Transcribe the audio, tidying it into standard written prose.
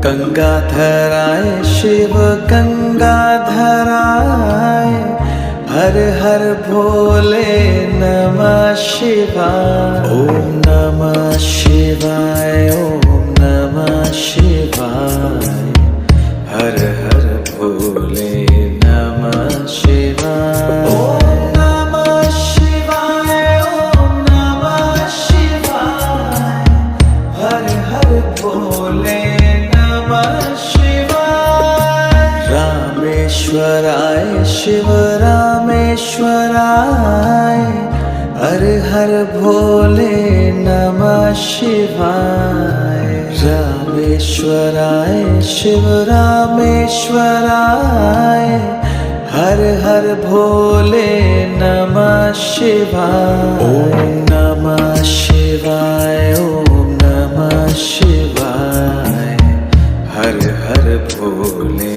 गंगाधराय शिव गंगाधराय, हर हर भोले नमः शिवाय। ओम नमः शिवाय, ओम नमः शिवाय, हर हर भोले नमः शिवाय। ओम नमः शिवाय, ओम नमः शिवाय, हर हर भोले नमः शिवाय। रामेश्वराय शिव रामेश्वराय, हर हर भोले नमः शिवाय। रामेश्वराय शिव रामेश्वराय, हर हर भोले नमः शिवाय। ओम नमः शिवाय, ओम नमः शिवाय, हर हर भोले।